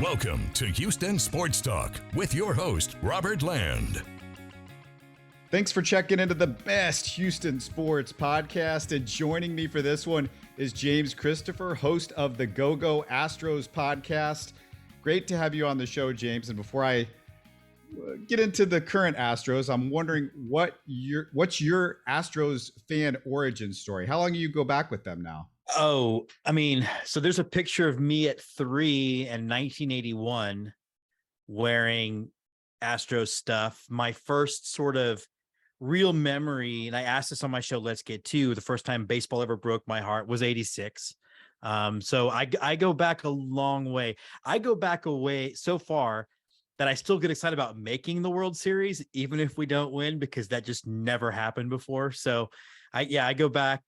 Welcome to Houston Sports Talk with your host, Robert Land. Thanks for checking into the best Houston sports podcast. And joining me for this one is James Christopher, host of the GO GO ASTROS podcast. Great to have you on the show, James. And before I get into the current Astros, I'm wondering what's your Astros fan origin story? How long do you go back with them now? Oh, I mean, so there's a picture of me at 3 in 1981 wearing Astros stuff. My first sort of real memory, and I asked this on my show, Let's Get To, the first time baseball ever broke my heart was 86. So I go back a long way. I go back away so far that I still get excited about making the World Series, even if we don't win, because that just never happened before. So I go back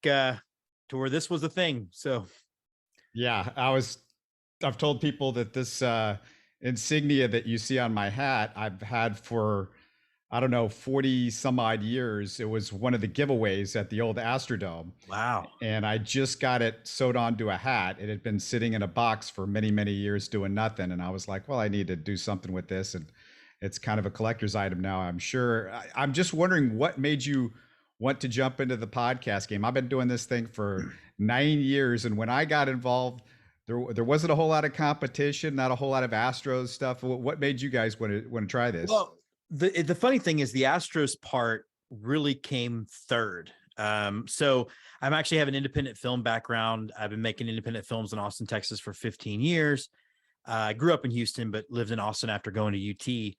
to where this was a thing. So yeah, I've told people that this insignia that you see on my hat, I've had for, 40 some odd years. It was one of the giveaways at the old Astrodome. Wow. And I just got it sewed onto a hat. It had been sitting in a box for many, many years doing nothing. And I was like, well, I need to do something with this. And it's kind of a collector's item now, I'm sure. I'm just wondering what made you want to jump into the podcast game. I've been doing this thing for 9 years. And when I got involved, there wasn't a whole lot of competition, not a whole lot of Astros stuff. What made you guys want to try this? Well, the funny thing is the Astros part really came third. So I'm actually have an independent film background. I've been making independent films in Austin, Texas for 15 years. I grew up in Houston, but lived in Austin after going to UT.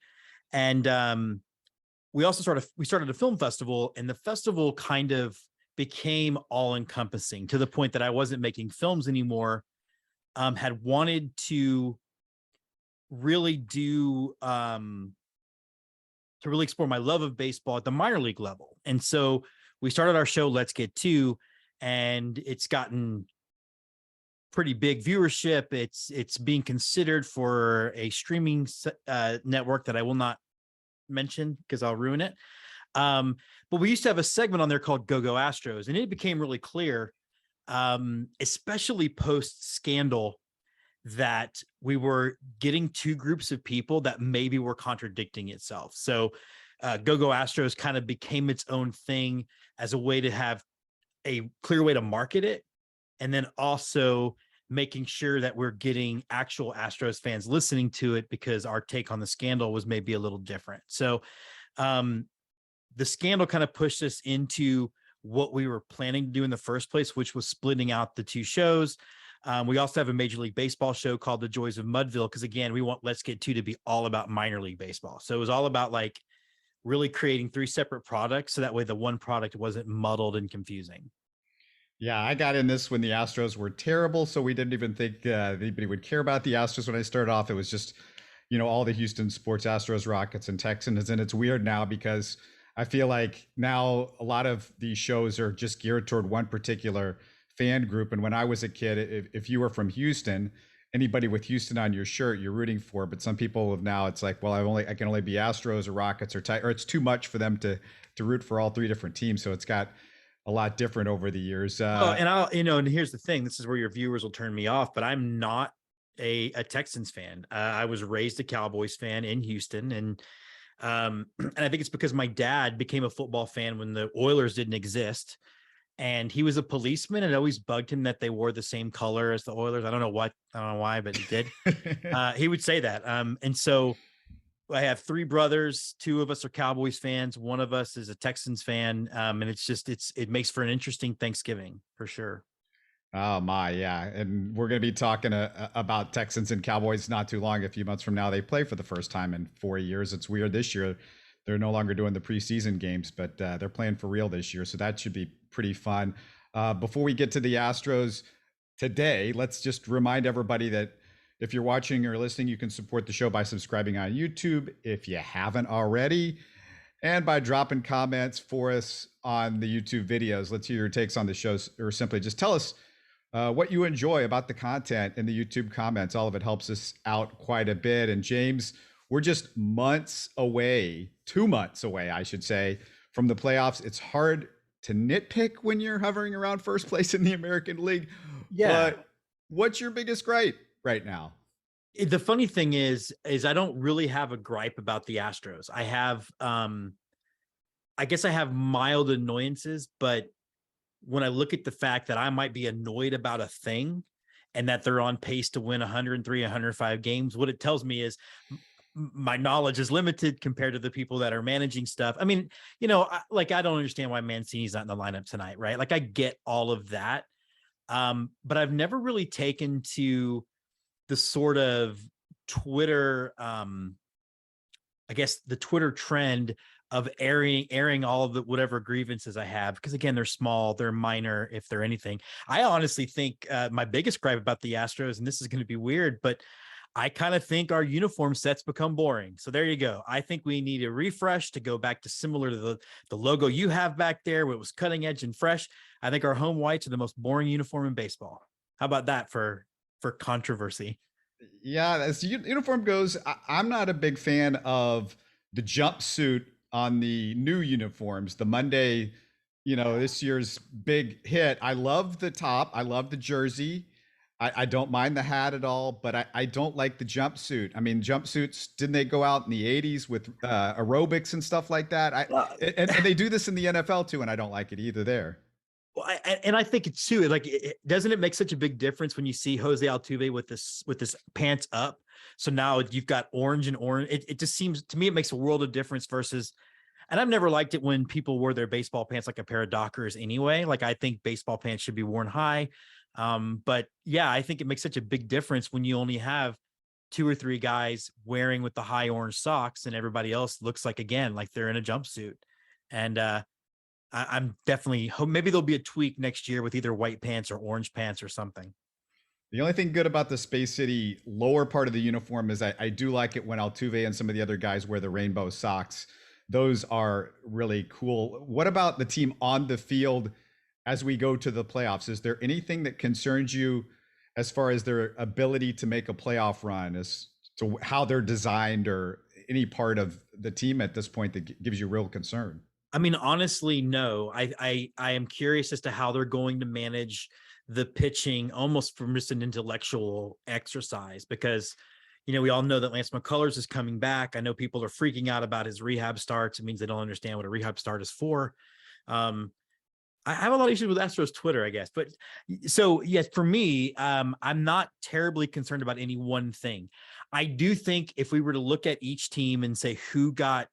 And we also started a film festival, and the festival kind of became all encompassing to the point that I wasn't making films anymore. Had wanted to really to really explore my love of baseball at the minor league level. And so we started our show, Let's Get To, and it's gotten pretty big viewership. It's being considered for a streaming network that I will not mention because I'll ruin it. But we used to have a segment on there called GO GO ASTROS, and it became really clear, especially post scandal, that we were getting two groups of people that maybe were contradicting itself. So GO GO ASTROS kind of became its own thing as a way to have a clear way to market it, and then also making sure that we're getting actual Astros fans listening to it, because our take on the scandal was maybe a little different. So the scandal kind of pushed us into what we were planning to do in the first place, which was splitting out the two shows. We also have a Major League Baseball show called The Joys of Mudville, because again, we want Let's Get To be all about minor league baseball. So it was all about like really creating three separate products, so that way the one product wasn't muddled and confusing. Yeah, I got in this when the Astros were terrible, so we didn't even think anybody would care about the Astros when I started off. It was just, all the Houston sports, Astros, Rockets, and Texans. And it's weird now because I feel like now a lot of these shows are just geared toward one particular fan group. And when I was a kid, if you were from Houston, anybody with Houston on your shirt, you're rooting for. But some people have now, it's like, well, I can only be Astros or Rockets or it's too much for them to root for all three different teams. So it's got a lot different over the years. And here's the thing, this is where your viewers will turn me off, but I'm not a Texans fan. I was raised a Cowboys fan in Houston. And I think it's because my dad became a football fan when the Oilers didn't exist. And he was a policeman. It always bugged him that they wore the same color as the Oilers. I don't know why, but he did. He would say that. And so I have three brothers. Two of us are Cowboys fans. One of us is a Texans fan. And it makes for an interesting Thanksgiving for sure. Oh my, yeah. And we're going to be talking about Texans and Cowboys not too long. A few months from now, they play for the first time in 4 years. It's weird this year. They're no longer doing the preseason games, but they're playing for real this year. So that should be pretty fun. Before we get to the Astros today, let's just remind everybody that if you're watching or listening, you can support the show by subscribing on YouTube if you haven't already, and by dropping comments for us on the YouTube videos. Let's hear your takes on the shows, or simply just tell us what you enjoy about the content in the YouTube comments. All of it helps us out quite a bit. And James, we're just months away, 2 months away, I should say, from the playoffs. It's hard to nitpick when you're hovering around first place in the American League. Yeah. But what's your biggest gripe right now? The funny thing is I don't really have a gripe about the Astros. I have, I guess I have mild annoyances, but when I look at the fact that I might be annoyed about a thing and that they're on pace to win 103, 105 games, what it tells me is my knowledge is limited compared to the people that are managing stuff. I mean, I don't understand why Mancini's not in the lineup tonight, right? Like I get all of that. But I've never really taken to the sort of Twitter, I guess the Twitter trend of airing all of the whatever grievances I have, because again, they're small, they're minor, if they're anything. I honestly think my biggest gripe about the Astros, and this is going to be weird, but I kind of think our uniform sets become boring. So there you go. I think we need a refresh to go back to similar to the logo you have back there, where it was cutting edge and fresh. I think our home whites are the most boring uniform in baseball. How about that for controversy? Yeah, as uniform goes, I'm not a big fan of the jumpsuit on the new uniforms. The Monday, this year's big hit. I love the top. I love the jersey. I don't mind the hat at all, but I don't like the jumpsuit. I mean, jumpsuits, didn't they go out in the 80s with aerobics and stuff like that? And they do this in the NFL too, and I don't like it either there. Well, I think it's too, like, doesn't it make such a big difference when you see Jose Altuve with this pants up? So now you've got orange and orange. It just seems to me, it makes a world of difference versus, and I've never liked it when people wore their baseball pants like a pair of Dockers anyway. Like I think baseball pants should be worn high. But yeah, I think it makes such a big difference when you only have 2 or 3 guys wearing with the high orange socks and everybody else looks like, again, like they're in a jumpsuit. And, I'm definitely, maybe there'll be a tweak next year with either white pants or orange pants or something. The only thing good about the Space City lower part of the uniform is I do like it when Altuve and some of the other guys wear the rainbow socks. Those are really cool. What about the team on the field as we go to the playoffs? Is there anything that concerns you as far as their ability to make a playoff run, as to how they're designed, or any part of the team at this point that gives you real concern? I mean, honestly, no. I am curious as to how they're going to manage the pitching, almost from just an intellectual exercise, because we all know that Lance McCullers is coming back. I know people are freaking out about his rehab starts. It means they don't understand what a rehab start is for. I have a lot of issues with Astros Twitter, I guess. But so, yes, for me, I'm not terribly concerned about any one thing. I do think if we were to look at each team and say who got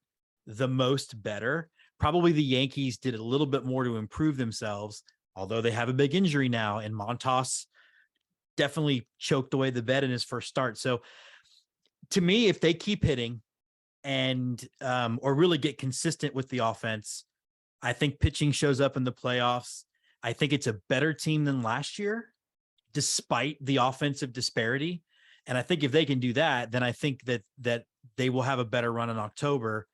the most better, probably the Yankees did a little bit more to improve themselves, although they have a big injury now, and Montas definitely choked away the bed in his first start. So to me, if they keep hitting and or really get consistent with the offense, I think pitching shows up in the playoffs. I think it's a better team than last year, despite the offensive disparity. And I think if they can do that, then I think that they will have a better run in October.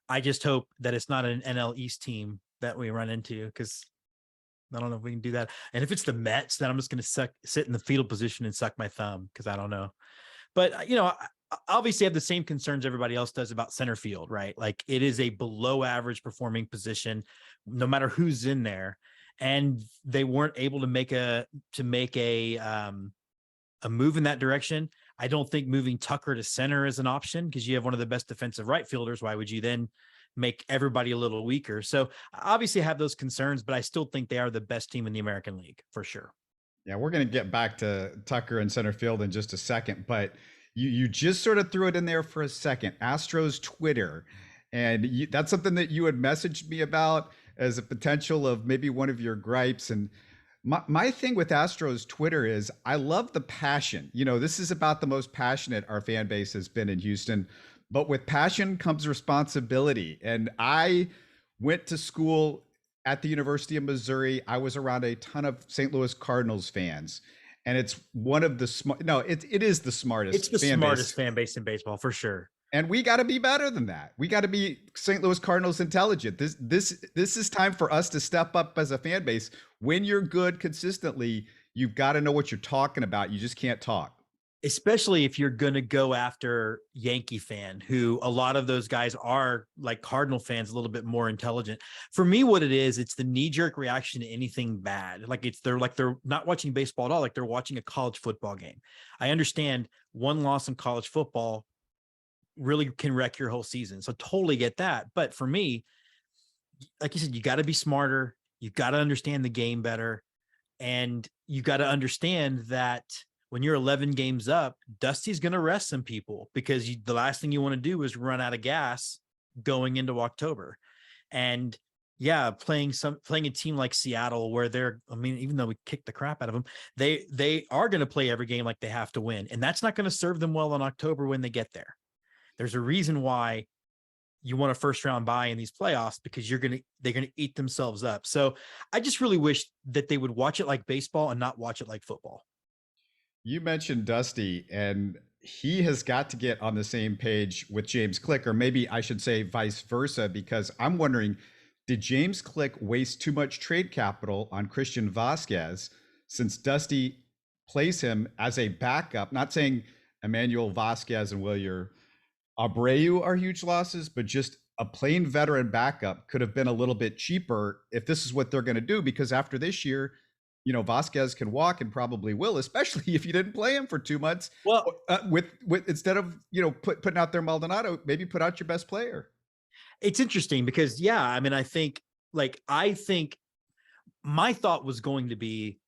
I just hope that it's not an NL East team that we run into, because I don't know if we can do that. And if it's the Mets, then I'm just going to sit in the fetal position and suck my thumb, because I don't know. But, I obviously have the same concerns everybody else does about center field, right? Like it is a below average performing position, no matter who's in there. And they weren't able to make a move in that direction. I don't think moving Tucker to center is an option, because you have one of the best defensive right fielders. Why would you then make everybody a little weaker? So obviously I have those concerns, but I still think they are the best team in the American League for sure. Yeah, we're going to get back to Tucker and center field in just a second, but you just sort of threw it in there for a second. Astros Twitter, and that's something that you had messaged me about as a potential of maybe one of your gripes. And my thing with Astros Twitter is I love the passion. This is about the most passionate our fan base has been in Houston, but with passion comes responsibility. And I went to school at the University of Missouri. I was around a ton of St. Louis Cardinals fans, and it's one of the smart. No, it is the smartest. It's the smartest fan base in baseball for sure. And we got to be better than that. We got to be St. Louis Cardinals intelligent. This is time for us to step up as a fan base. When you're good consistently, you've got to know what you're talking about. You just can't talk. especially if you're going to go after Yankee fan, who a lot of those guys are like Cardinal fans, a little bit more intelligent. For me, what it is, it's the knee-jerk reaction to anything bad. They're not watching baseball at all. Like they're watching a college football game. I understand one loss in college football really can wreck your whole season. So totally get that. But for me, like you said, you got to be smarter. You got to understand the game better. And you got to understand that when you're 11 games up, Dusty's going to rest some people because the last thing you want to do is run out of gas going into October. And yeah, playing a team like Seattle where even though we kicked the crap out of them, they are going to play every game like they have to win. And that's not going to serve them well in October when they get there. There's a reason why you want a first round bye in these playoffs, because they're going to eat themselves up. So I just really wish that they would watch it like baseball and not watch it like football. You mentioned Dusty, and he has got to get on the same page with James Click, or maybe I should say vice versa, because I'm wondering, did James Click waste too much trade capital on Christian Vasquez since Dusty plays him as a backup? Not saying Emmanuel Vasquez and Wilyer Abreu are huge losses, but just a plain veteran backup could have been a little bit cheaper if this is what they're going to do, because after this year, Vasquez can walk and probably will, especially if you didn't play him for 2 months. Well, with instead of, putting out their Maldonado, maybe put out your best player. It's interesting because, I think my thought was going to be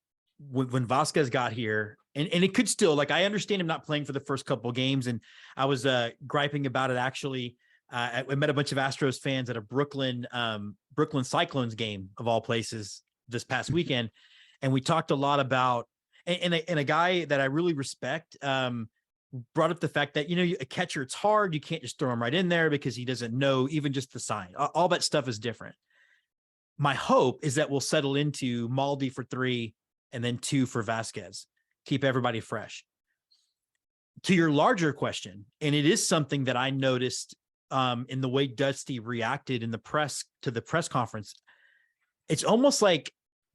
when Vasquez got here, and it could still, I understand him not playing for the first couple of games. And I was griping about it. Actually, I met a bunch of Astros fans at a Brooklyn Cyclones game of all places this past weekend. And we talked a lot about, and a guy that I really respect brought up the fact that, a catcher, it's hard. You can't just throw him right in there because he doesn't know even just the sign. All that stuff is different. My hope is that we'll settle into Maldi for 3 and then 2 for Vasquez. Keep everybody fresh. To your larger question, and it is something that I noticed in the way Dusty reacted to the press conference, it's almost like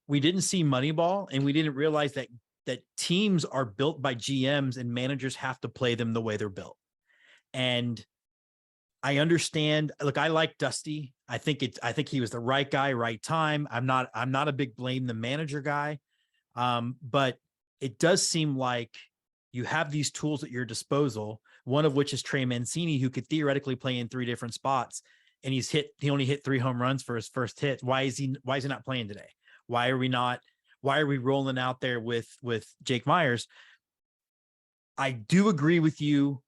we didn't see Moneyball and we didn't realize that teams are built by GMs and managers have to play them the way they're built. And I understand, I like Dusty. I think he was the right guy, right time. I'm not a big blame the manager guy. But it does seem like you have these tools at your disposal, one of which is Trey Mancini, who could theoretically play in 3 different spots. And he only hit 3 home runs for his first hit. Why is he not playing today? Why are we rolling out there with Jake Meyers? I do agree with you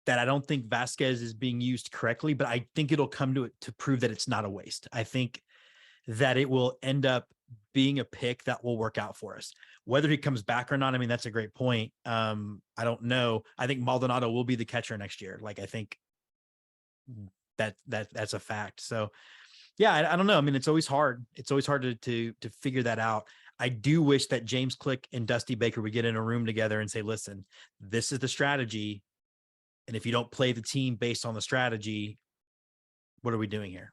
that I don't think Vasquez is being used correctly, but I think it'll come to it to prove that it's not a waste. I think that it will end up being a pick that will work out for us. Whether he comes back or not, that's a great point. I don't know. I think Maldonado will be the catcher next year. I think that's a fact. So yeah, I don't know. It's always hard. It's always hard to figure that out. I do wish that James Click and Dusty Baker would get in a room together and say, listen, this is the strategy. And if you don't play the team based on the strategy, what are we doing here?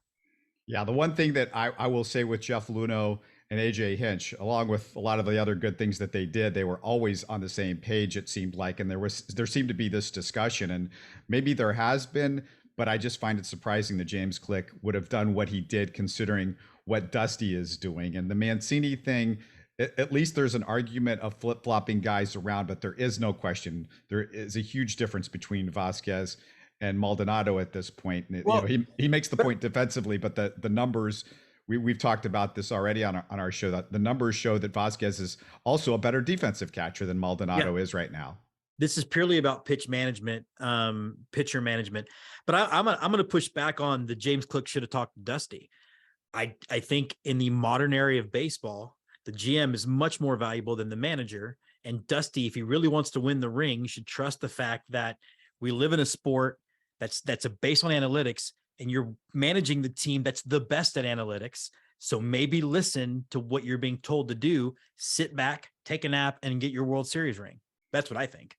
Yeah, the one thing that I will say with Jeff Luhnow and AJ Hinch, along with a lot of the other good things that they did, they were always on the same page, it seemed like. And there seemed to be this discussion, and maybe there has been, but I just find it surprising that James Click would have done what he did considering what Dusty is doing. And the Mancini thing, at least there's an argument of flip-flopping guys around, but there is no question. There is a huge difference between Vasquez and Maldonado at this point. He makes the point defensively, but the numbers, we've talked about this already on our show, that the numbers show that Vasquez is also a better defensive catcher than Maldonado is right now. This is purely about pitcher management. But I'm going to push back on the James Click should have talked to Dusty. I think in the modern area of baseball, the GM is much more valuable than the manager. And Dusty, if he really wants to win the ring, should trust the fact that we live in a sport that's based on analytics, and you're managing the team that's the best at analytics. So maybe listen to what you're being told to do, sit back, take a nap, and get your World Series ring. That's what I think.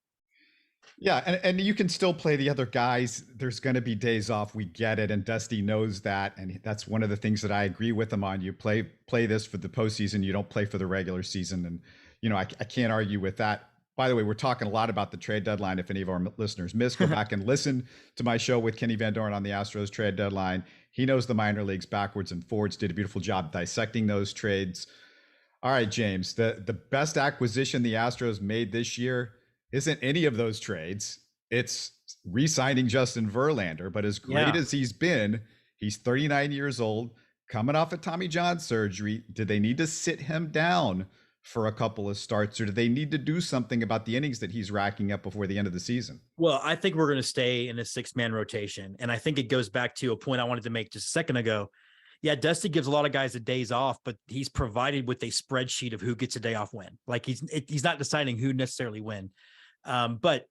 Yeah, and you can still play the other guys. There's going to be days off. We get it, and Dusty knows that, and that's one of the things that I agree with him on. You play this for the postseason. You don't play for the regular season, and I can't argue with that By the way, we're talking a lot about the trade deadline. If any of our listeners missed, go back and listen to my show with Kenny Van Dorn on the Astros trade deadline. He knows the minor leagues backwards and forwards, did a beautiful job dissecting those trades. All right, James, the best acquisition the Astros made this year isn't any of those trades. It's re-signing Justin Verlander. But as great as he's been, he's 39 years old, coming off a Tommy John surgery. Did they need to sit him down for a couple of starts, or do they need to do something about the innings that he's racking up before the end of the season? Well, I think we're going to stay in a 6-man rotation. And I think it goes back to a point I wanted to make just a second ago. Yeah, Dusty gives a lot of guys a days off, but he's provided with a spreadsheet of who gets a day off when. Like he's not deciding who necessarily when. But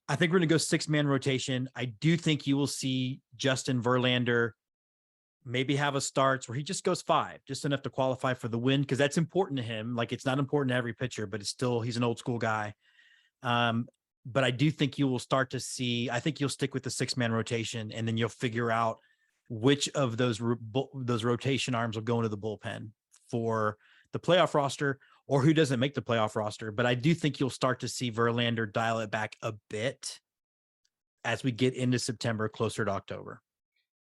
I think we're going to go 6-man rotation. I do think you will see Justin Verlander maybe have a starts where he just goes 5, just enough to qualify for the win, because that's important to him. Like, it's not important to every pitcher, but it's still, he's an old school guy. But I do think you will start to see, I think you'll stick with the 6-man rotation, and then you'll figure out which of those rotation arms will go into the bullpen for the playoff roster, or who doesn't make the playoff roster. But I do think you'll start to see Verlander dial it back a bit as we get into September, closer to October.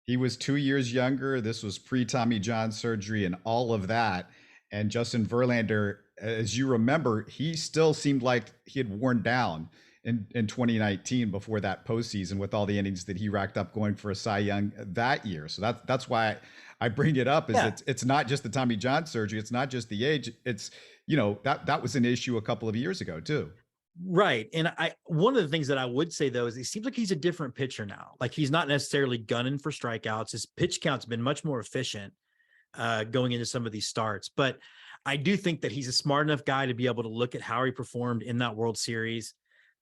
He was 2 years younger. This was pre-Tommy John surgery and all of that. And Justin Verlander, as you remember, he still seemed like he had worn down in 2019 before that postseason with all the innings that he racked up going for a Cy Young that year. So that's why I bring it up. It's not just the Tommy John surgery. It's not just the age. It's, that was an issue a couple of years ago too. Right. And one of the things that I would say though, is it seems like he's a different pitcher now. Like, he's not necessarily gunning for strikeouts. His pitch count's been much more efficient going into some of these starts. But I do think that he's a smart enough guy to be able to look at how he performed in that World Series.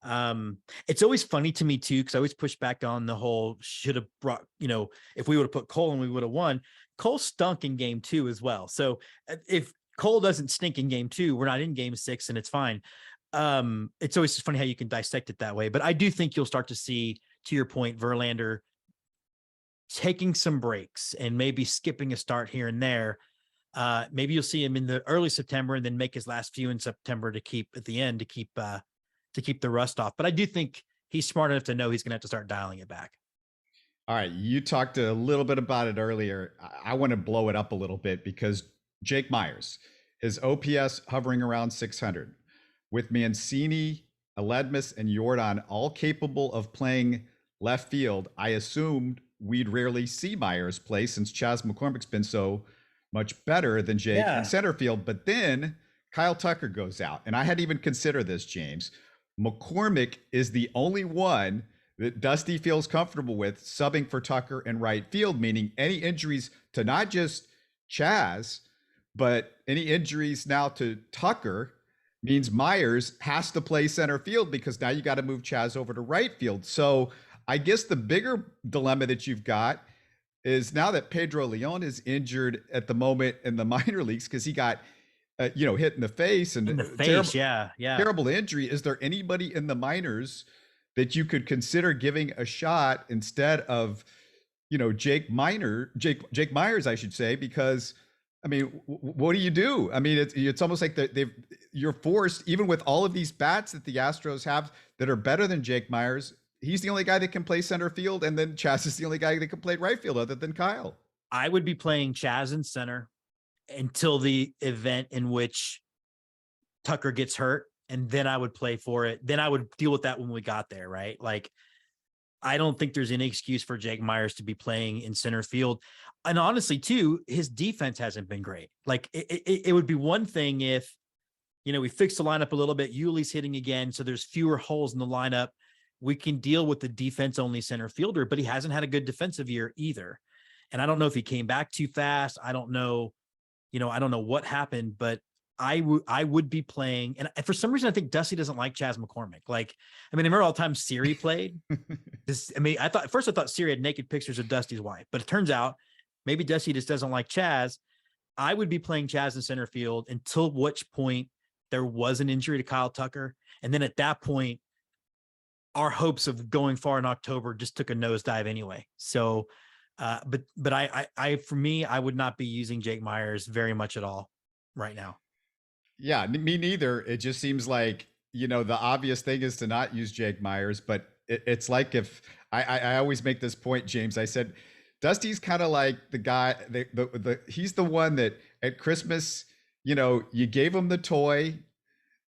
It's always funny to me too, because I always push back on the whole should have brought, if we would have put Cole and we would have won. Cole stunk in game 2 as well. So if Cole doesn't stink in game 2, we're not in game 6 and it's fine. It's always funny how you can dissect it that way, but I do think you'll start to see, to your point, Verlander taking some breaks and maybe skipping a start here and there. Maybe you'll see him in the early September and then make his last few in September to keep at the end to keep the rust off. But I do think he's smart enough to know he's going to have to start dialing it back. All right. You talked a little bit about it earlier. I want to blow it up a little bit because Jake Meyers, his OPS hovering around 600. With Mancini, Aledmus, and Jordan all capable of playing left field, I assumed we'd rarely see Meyers play since Chas McCormick's been so much better than Jake in center field. But then Kyle Tucker goes out. And I hadn't even considered this, James. McCormick is the only one that Dusty feels comfortable with subbing for Tucker in right field, meaning any injuries to not just Chas, but any injuries now to Tucker means Meyers has to play center field, because now you got to move Chas over to right field. So I guess the bigger dilemma that you've got is now that Pedro Leon is injured at the moment in the minor leagues because he got, hit in the face and terrible injury. Is there anybody in the minors that you could consider giving a shot instead of, Jake Meyers, I should say, because I mean, what do you do? I mean, it's almost like you're forced, even with all of these bats that the Astros have that are better than Jake Meyers. He's the only guy that can play center field, and then Chas is the only guy that can play right field other than Kyle. I would be playing Chas in center until the event in which Tucker gets hurt, and then I would play for it. Then I would deal with that when we got there, right? Like, I don't think there's any excuse for Jake Meyers to be playing in center field. And honestly, too, his defense hasn't been great. Like, it would be one thing if, we fix the lineup a little bit, Yuli's hitting again, so there's fewer holes in the lineup. We can deal with the defense-only center fielder, but he hasn't had a good defensive year either. And I don't know if he came back too fast. I don't know, I don't know what happened, but I would be playing. And for some reason, I think Dusty doesn't like Chas McCormick. Like, I remember all the time Siri played. I thought Siri had naked pictures of Dusty's wife, but it turns out maybe Dusty just doesn't like Chas. I would be playing Chas in center field until which point there was an injury to Kyle Tucker. And then at that point, our hopes of going far in October just took a nosedive anyway. So, but for me, I would not be using Jake Meyers very much at all right now. Yeah, me neither. It just seems like the obvious thing is to not use Jake Meyers, but it's like if I always make this point, James. I said Dusty's kind of like the guy. He's the one that at Christmas, you gave him the toy.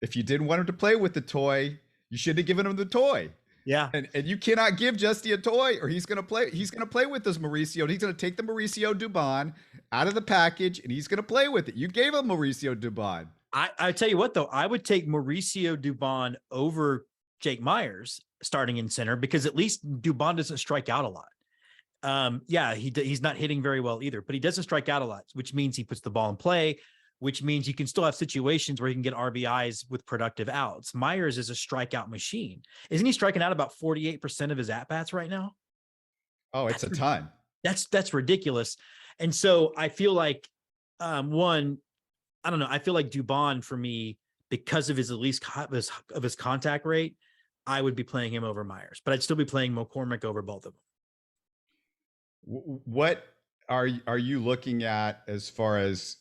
If you didn't want him to play with the toy, you should have given him the toy. Yeah. And you cannot give Justy a toy or he's going to play. He's going to play with this Mauricio. And he's going to take the Mauricio Dubon out of the package and he's going to play with it. You gave him Mauricio Dubon. I tell you what, though, I would take Mauricio Dubon over Jake Meyers starting in center because at least Dubon doesn't strike out a lot. Yeah, he's not hitting very well either, but he doesn't strike out a lot, which means he puts the ball in play, which means you can still have situations where you can get RBIs with productive outs. Meyers is a strikeout machine. Isn't he striking out about 48% of his at-bats right now? Oh, it's a ton. That's ridiculous. And so I feel like, I don't know. I feel like Dubon for me, because of his at least of his contact rate, I would be playing him over Meyers, but I'd still be playing McCormick over both of them. What are you looking at as far as,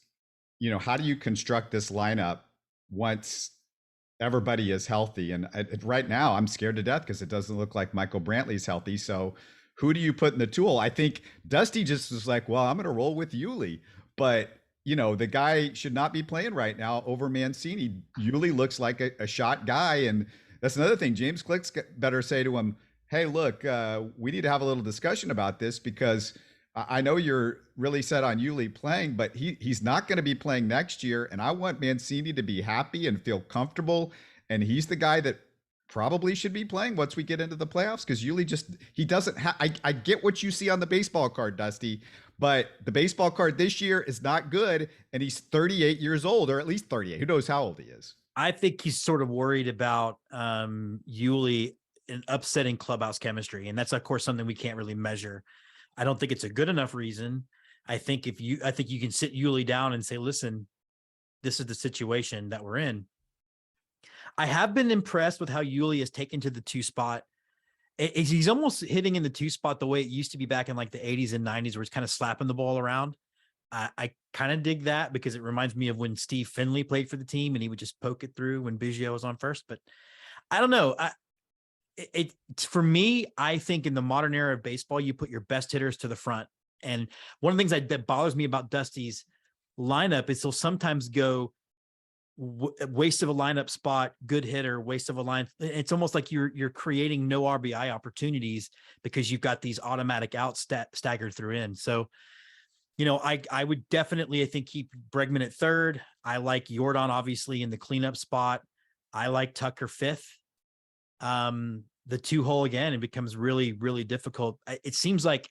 how do you construct this lineup once everybody is healthy? And right now I'm scared to death because it doesn't look like Michael Brantley's healthy. So who do you put in the tool? I think Dusty just was like, well, I'm going to roll with Yuli, but the guy should not be playing right now over Mancini. Yuli looks like a shot guy. And that's another thing. James Click's better say to him, hey, look, we need to have a little discussion about this because I know you're really set on Yuli playing, but he's not going to be playing next year. And I want Mancini to be happy and feel comfortable. And he's the guy that probably should be playing once we get into the playoffs because Yuli he doesn't have, I get what you see on the baseball card, Dusty, but the baseball card this year is not good. And he's 38 years old, or at least 38. Who knows how old he is? I think he's sort of worried about Yuli and upsetting clubhouse chemistry. And that's, of course, something we can't really measure. I don't think it's a good enough reason. I think you can sit Yuli down and say, listen, this is the situation that we're in. I have been impressed with how Yuli has taken to the 2 spot. He's almost hitting in the 2 spot the way it used to be back in like the 80s and 90s, where he's kind of slapping the ball around. I kind of dig that because it reminds me of when Steve Finley played for the team and he would just poke it through when Biggio was on first. But I don't know. For me, I think in the modern era of baseball, you put your best hitters to the front. And one of the things that bothers me about Dusty's lineup is he'll sometimes go waste of a lineup spot, good hitter, waste of a line. It's almost like you're creating no RBI opportunities because you've got these automatic outs staggered through in. So, I would definitely, I think, keep Bregman at third. I like Yordan, obviously, in the cleanup spot. I like Tucker fifth. The 2 hole again, it becomes really, really difficult. It seems like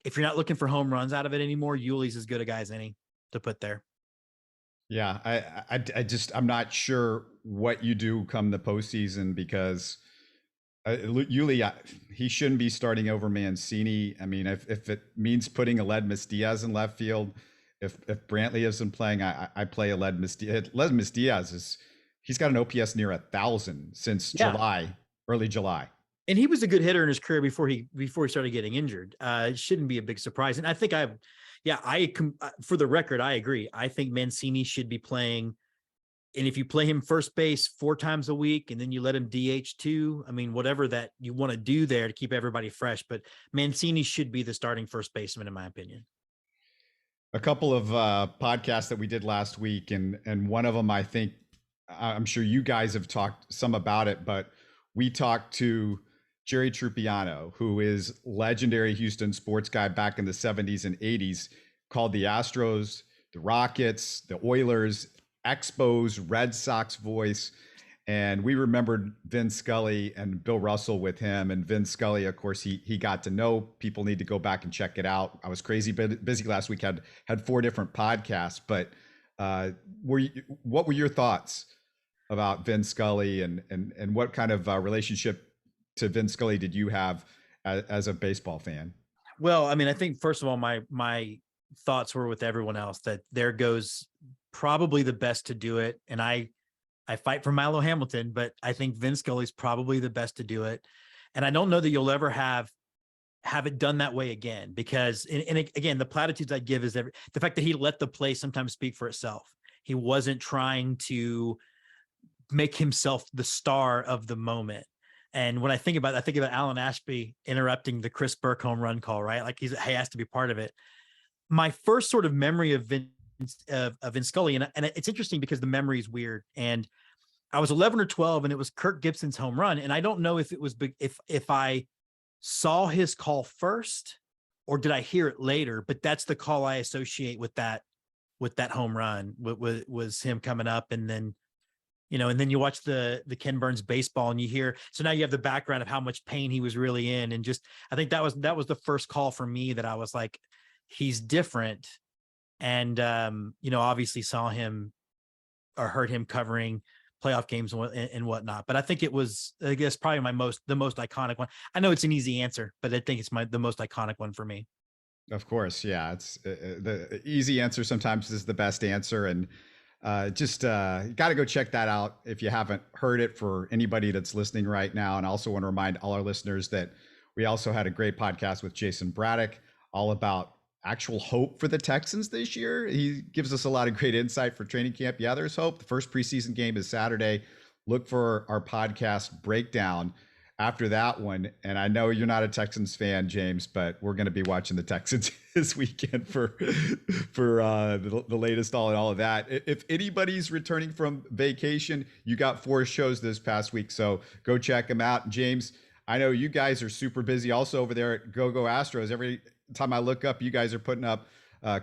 if you're not looking for home runs out of it anymore, Yuli's as good a guy as any to put there. Yeah, I'm not sure what you do come the postseason because Yuli, he shouldn't be starting over Mancini. I mean, if it means putting Aledmus Diaz in left field, if Brantley isn't playing, I play Aledmus Diaz. Aledmus Diaz he's got an OPS near 1,000 since early July. And he was a good hitter in his career before he started getting injured. It shouldn't be a big surprise. And I think for the record, I agree. I think Mancini should be playing. And if you play him first base 4 times a week and then you let him DH 2, I mean, whatever that you want to do there to keep everybody fresh, but Mancini should be the starting first baseman, in my opinion. A couple of podcasts that we did last week, and one of them, I think, I'm sure you guys have talked some about it, but we talked to Jerry Trupiano, who is legendary Houston sports guy back in the 70s and 80s, called the Astros, the Rockets, the Oilers, Expos, Red Sox voice. And we remembered Vin Scully and Bill Russell with him. And Vin Scully, of course, he got to know. People need to go back and check it out. I was crazy busy last week, had 4 different podcasts. But what were your thoughts about Vin Scully and what kind of relationship to Vin Scully did you have as a baseball fan? Well, I mean, I think first of all, my thoughts were with everyone else that there goes probably the best to do it. And I fight for Milo Hamilton, but I think Vin Scully's probably the best to do it. And I don't know that you'll ever have it done that way again, because and again, the platitudes I'd give is the fact that he let the play sometimes speak for itself. He wasn't trying to make himself the star of the moment. And when I think about Alan Ashby interrupting the Chris Burke home run call, right? Like he has to be part of it. My first sort of memory of Vince Scully, and it's interesting because the memory is weird. And I was 11 or 12, and it was Kirk Gibson's home run, and I don't know if it was if I saw his call first or did I hear it later. But that's the call I associate with that home run. Was him coming up, and then and then you watch the Ken Burns baseball, and you hear. So now you have the background of how much pain he was really in, and just I think that was the first call for me that I was like, he's different. And obviously saw him or heard him covering playoff games and whatnot. But I think it was, I guess, probably the most iconic one. I know it's an easy answer, but I think it's the most iconic one for me. Of course, yeah. It's the easy answer sometimes is the best answer, and just got to go check that out if you haven't heard it, for anybody that's listening right now. And I also want to remind all our listeners that we also had a great podcast with Jason Braddock all about actual hope for the Texans this year. He gives us a lot of great insight for training camp. Yeah, there's hope. The first preseason game is Saturday. Look for our podcast breakdown after that one. And I know you're not a Texans fan, James, but we're going to be watching the Texans this weekend for the latest all of that. If anybody's returning from vacation, you got 4 shows this past week, so go check them out. James, I know you guys are super busy also over there at Go Go Astros. Every time I look up, you guys are putting up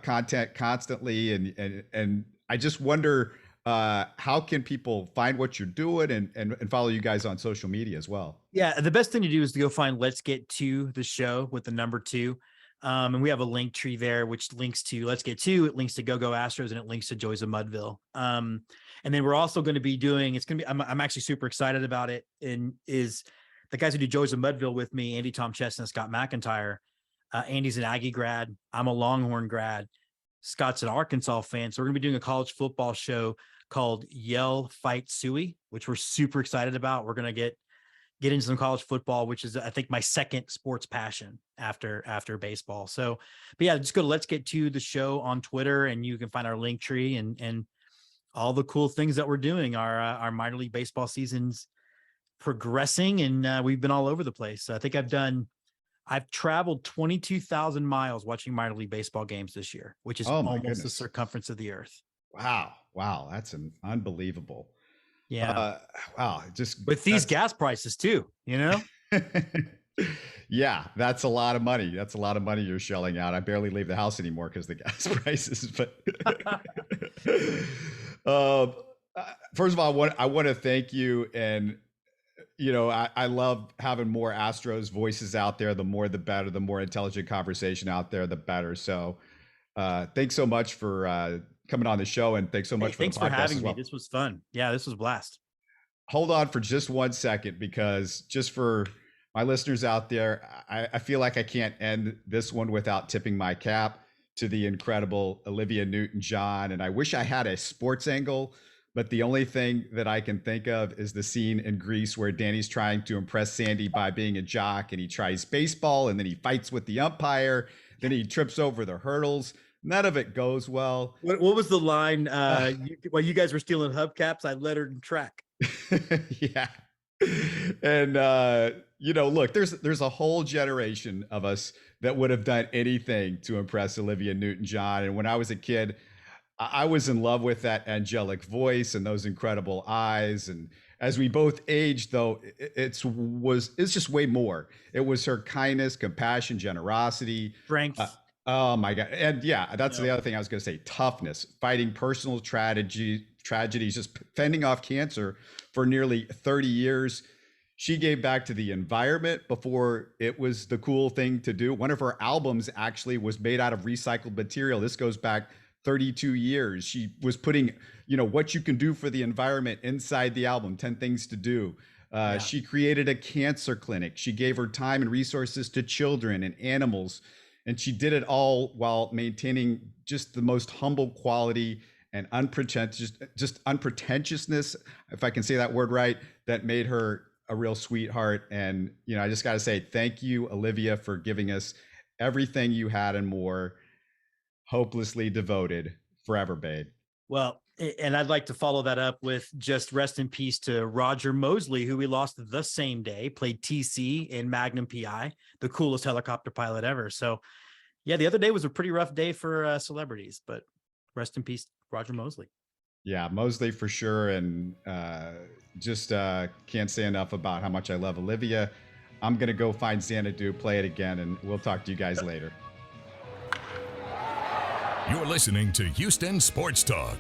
content constantly, and I just wonder how can people find what you're doing and follow you guys on social media as well? Yeah, the best thing to do is to go find Let's Get To the Show with the number 2. And we have a link tree there, which links to Let's Get To, it links to Go Go Astros, and it links to Joys of Mudville. And then we're also going to be doing, I'm actually super excited about it, and is the guys who do Joys of Mudville with me, Andy Tom Chestnut, Scott McIntyre. Andy's an Aggie grad. I'm a Longhorn grad. Scott's an Arkansas fan. So we're going to be doing a college football show called Yell, Fight, Suey, which we're super excited about. We're going to get into some college football, which is, I think, my second sports passion after baseball. So, but yeah, just go to Let's Get To the Show on Twitter, and you can find our link tree and all the cool things that we're doing. Our minor league baseball season's progressing, and we've been all over the place. So I think I've traveled 22,000 miles watching minor league baseball games this year, which is almost the circumference of the earth. Wow. That's unbelievable. Yeah. Wow. Just with these gas prices too, Yeah, that's a lot of money. That's a lot of money you're shelling out. I barely leave the house anymore because the gas prices, but first of all, I want to thank you. And I love having more Astros voices out there. The more, the better. The more intelligent conversation out there, the better. So thanks so much for coming on the show. And thanks so much thanks for having me. This was fun. Yeah, this was a blast. Hold on for just 1 second, because just for my listeners out there, I feel like I can't end this one without tipping my cap to the incredible Olivia Newton-John. And I wish I had a sports angle, but the only thing that I can think of is the scene in Grease where Danny's trying to impress Sandy by being a jock, and he tries baseball, and then he fights with the umpire, then he trips over the hurdles. None of it goes well. What was the line? While you guys were stealing hubcaps, I lettered in track. Yeah. And look, there's a whole generation of us that would have done anything to impress Olivia Newton-John. And when I was a kid, I was in love with that angelic voice and those incredible eyes. And as we both aged, though, it's just way more. It was her kindness, compassion, generosity, strength. Oh my God. And yeah, that's the other thing I was going to say. Toughness, fighting personal tragedies, just fending off cancer for nearly 30 years. She gave back to the environment before it was the cool thing to do. One of her albums actually was made out of recycled material. This goes back 32 years. She was putting, what you can do for the environment inside the album, 10 Things to Do. She created a cancer clinic. She gave her time and resources to children and animals. And she did it all while maintaining just the most humble quality and unpretentiousness, if I can say that word right, that made her a real sweetheart. And, I just got to say, thank you, Olivia, for giving us everything you had and more. Hopelessly devoted, forever, babe. Well, And I'd like to follow that up with just rest in peace to Roger Mosley, who we lost the same day, played TC in Magnum PI, the coolest helicopter pilot ever. So yeah, the other day was a pretty rough day for celebrities, but rest in peace, Roger Mosley. Yeah, Mosley for sure. And just can't say enough about how much I love Olivia. I'm going to go find Xanadu, play it again, and we'll talk to you guys later. You're listening to Houston Sports Talk.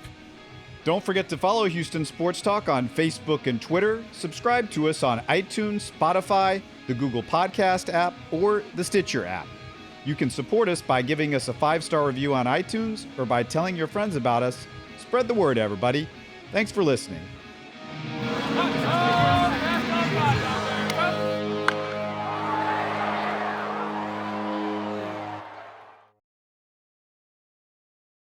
Don't forget to follow Houston Sports Talk on Facebook and Twitter. Subscribe to us on iTunes, Spotify, the Google Podcast app, or the Stitcher app. You can support us by giving us a 5-star review on iTunes or by telling your friends about us. Spread the word, everybody. Thanks for listening.